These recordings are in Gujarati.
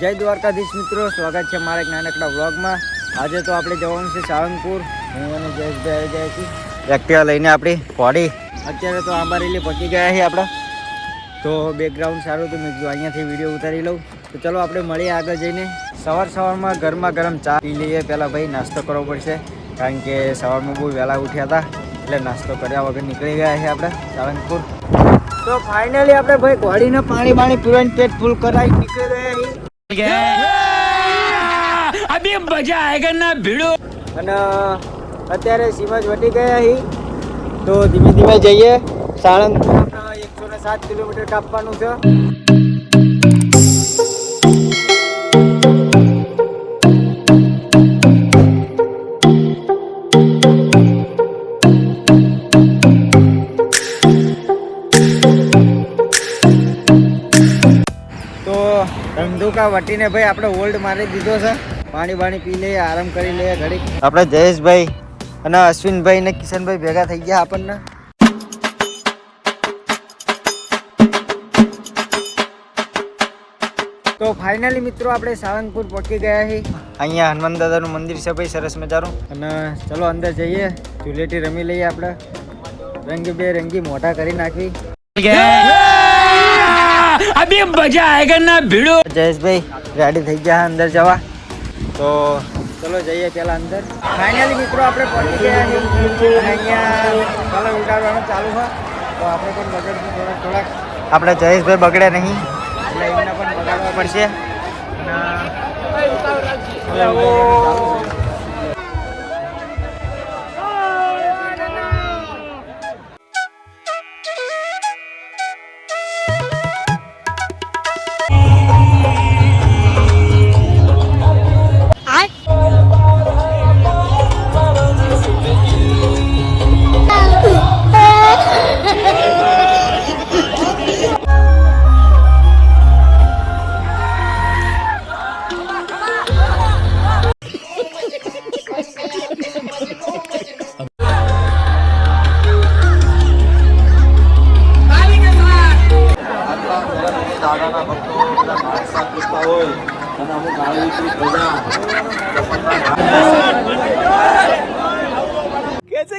જય દ્વારકાધીશ મિત્રો, સ્વાગત છે મારા એક નાનકડા વ્લોગમાં. આજે તો આપણે જવાનું છે સાળંગપુર. હું અને જયેશભાઈ આવી ગયા છીએ એક્ટિવા લઈને આપણી પોડી. અત્યારે તો આંબારેલી પહોંચી ગયા છીએ આપણે. તો બેકગ્રાઉન્ડ સારું તો મેં કીધું અહીંયાથી વિડીયો ઉતારી લઉં. તો ચલો આપણે મળીએ આગળ જઈને. સવારમાં ગરમા ગરમ ચા પી લઈએ. પહેલાં ભાઈ નાસ્તો કરવો પડશે, કારણ કે સવારમાં બહુ વહેલા ઉઠ્યા હતા, એટલે નાસ્તો કર્યા વગર નીકળી ગયા છીએ આપણે સાળંગપુર. તો ફાઇનલી આપણે ભાઈ ઘોડીને પાણી પીવાનું પેટ ફૂલ કરાવી નીકળી ગયા. અભી મજા આયેગા ના ભીડો. અને અત્યારે સીમા જ વટી ગયા હી. તો ધીમે ધીમે જઈએ. સાળંગપુર 107 કિલોમીટર કાપવાનું છે. ધંધુકા વટીને ભાઈ આપણે ઓલ્ડ મારી દીધો છે. પાણી પી લઈએ, આરામ કરી લઈએ ઘડીક. આપણે જયેશભાઈ અને અશ્વિનભાઈ ને કિશનભાઈ ભેગા થઈ ગયા આપણને. તો ફાઇનલી મિત્રો આપણે સાળંગપુર પહોંચી ગયા છીએ. અહીંયા હનુમાન દાદાનું મંદિર છે ભાઈ, સરસ મજાનું. અને ચલો અંદર જઈએ, ધૂળેટી રમી લઈએ. આપણે રંગી મોઢા કરી નાખવી. અભી મજા આયેગા ના ભીડો. જયેશભાઈ રેડી થઈ ગયા અંદર જવા. તો ચલો જઈએ પેલા અંદર. ફાઇનલી મિત્રો આપણે પહોંચી ગયા છીએ. અહીંયા કલર ઉડાડવાનું ચાલુ છે. તો આપણે પણ બગડશું થોડાક. આપણે જયેશભાઈ બગડ્યા નહીં, એટલે એમને પણ બગાડવા પડશે.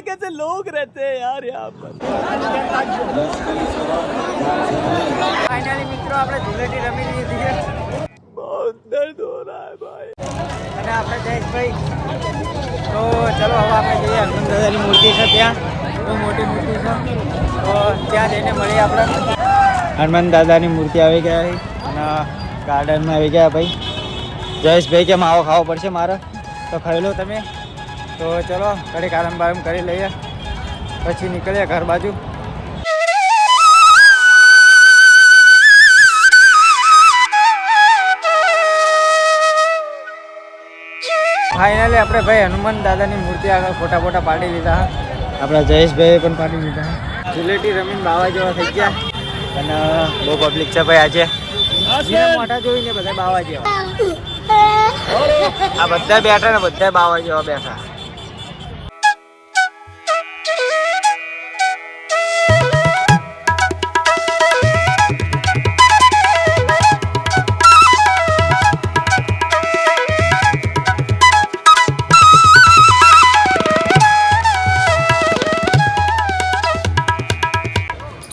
कैसे लोग रहते हैं यार यहाँ पर. ફાઇનલી મિત્રો આપણે ધૂળેટી રમી લીધી છે. बहुत दर्द हो रहा है भाई. અને આપણે જયેશભાઈ, તો ચલો હવે આપણે જઈએ. હનુમાન દાદાની મૂર્તિ છે ત્યાં, બહુ મોટી મૂર્તિ છે. તો ત્યાં જઈને મળીએ આપણે. હનુમાન દાદાની મૂર્તિ આવી ગયા છે અને ગાર્ડનમાં આવી ગયા ભાઈ. જયેશભાઈ કે માવો ખાવો પડશે મારે, તો ખાઈ લો તમે. તો ચલો ઘડીક આરામ કરી લઈએ, પછી નીકળીએ ઘર બાજુ. ફાઇનલી આપણે ભાઈ હનુમાન દાદાની મૂર્તિ આગળ ફોટા પાડી લીધા. આપણા જયેશભાઈ પણ પાડી લીધા. ધૂળેટી રમીને બાવા જેવા થઈ ગયા. અને બહુ પબ્લિક છે ભાઈ આજે. મોટા જોઈને બધા બાવા જેવા. આ બધા બેઠા ને બધા બાવા જેવા બેઠા.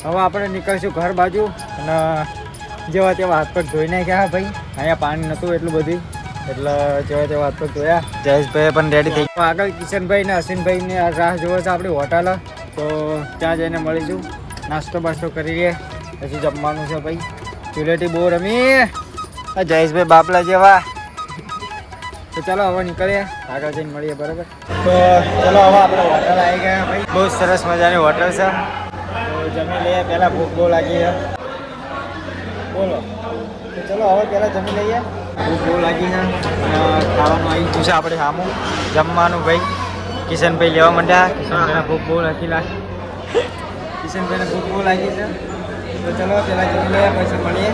હવે આપણે નીકળશું ઘર બાજુ. અને જેવા તેવા હાથ પગ ધોઈ નાખ્યા ભાઈ. અહીંયા પાણી નહોતું એટલું બધું, એટલે જેવા તેવા હાથ પગ ધોયા. જયેશભાઈ પણ રેડી થઈ ગયા. આગળ કિશનભાઈ ને અશ્વિનભાઈને રાહ જોવે છે આપણી હોટલ. તો ત્યાં જઈને મળીશું, નાસ્તો બાસ્તો કરીએ, પછી જમવાનું છે ભાઈ. ધૂળેટી બહુ રમી જયેશભાઈ બાપલા જેવા. તો ચાલો હવે નીકળીએ, આગળ જઈને મળીએ, બરાબર. તો ચલો હવે આપણે હોટલ આવી ગયા ભાઈ. બહુ સરસ મજાની હોટલ છે. જમી લઈએ. પહેલાં ભૂખ બહુ લાગી છે, બોલો. તો ચલો હવે પહેલાં જમી લઈએ. ભૂખ બહુ લાગી છે અને ખાવાનું આવી ગયું છે આપણે સામું જમવાનું ભાઈ. કિશનભાઈ લેવા માંડ્યા. કિશનભાઈને ભૂખ બહુ લાગી છે. તો ચલો પહેલાં જમી લઈએ, પછી મળીએ.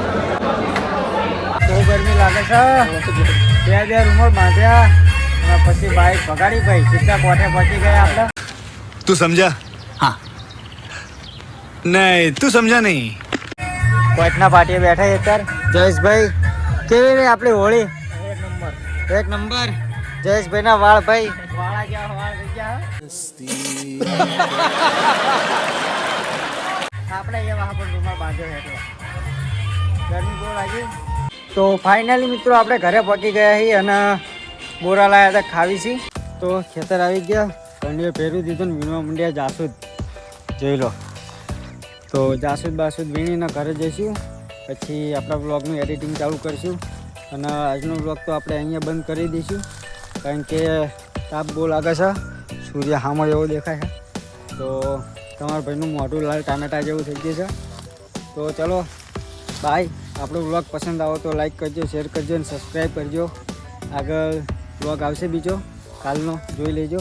બહુ ગરમી લાગે છે. બે રૂમો બાંધ્યા અને પછી બાઇક ભગાડી ભાઈ. સીધા કોઠે પહોંચી ગયા આપણે. તું સમજા? हाँ नहीं, तू समझा नहीं. કોઈકના પાટીએ બેઠા અત્યારે જયેશભાઈ, કેવી રહી આપણી હોળી? એક નંબર. એક નંબર. જયેશભાઈના વાળ ભાઈ વાળા ગયા વાળ થઈ ગયા આપણે એવા પણ રૂમાલ બાંધ્યો છે એટલે ગરમી બહુ લાગી. તો ફાઇનલી મિત્રો આપણે ઘરે પહોંચી ગયા છીએ અને બોરા લાયા હતા ખાવી છીએ. તો ખેતર આવી ગયા કંડીએ પહેરી દીધું ને વીણવા મંડ્યા જાસૂદ જોઈ લો. તો જાસૂદ બાસૂદ વીણીને ઘરે જઈશું પછી આપણા બ્લોગનું એડિટિંગ ચાલુ કરીશું અને આજનો બ્લોગ તો આપણે અહીંયા બંધ કરી દઈશું કારણ કે તાપ બહુ લાગે છે. સૂર્ય હામો એવો દેખાય છે તો તમારા ભાઈનું મોઢું લાલ ટામેટા જેવું થઈ ગયું છે. તો ચલો બાય. આપણો બ્લોગ પસંદ આવો તો લાઈક કરજો, શેર કરજો અને સબસ્ક્રાઈબ કરજો. આગળ બ્લોગ આવશે બીજો કાલનો જોઈ લેજો.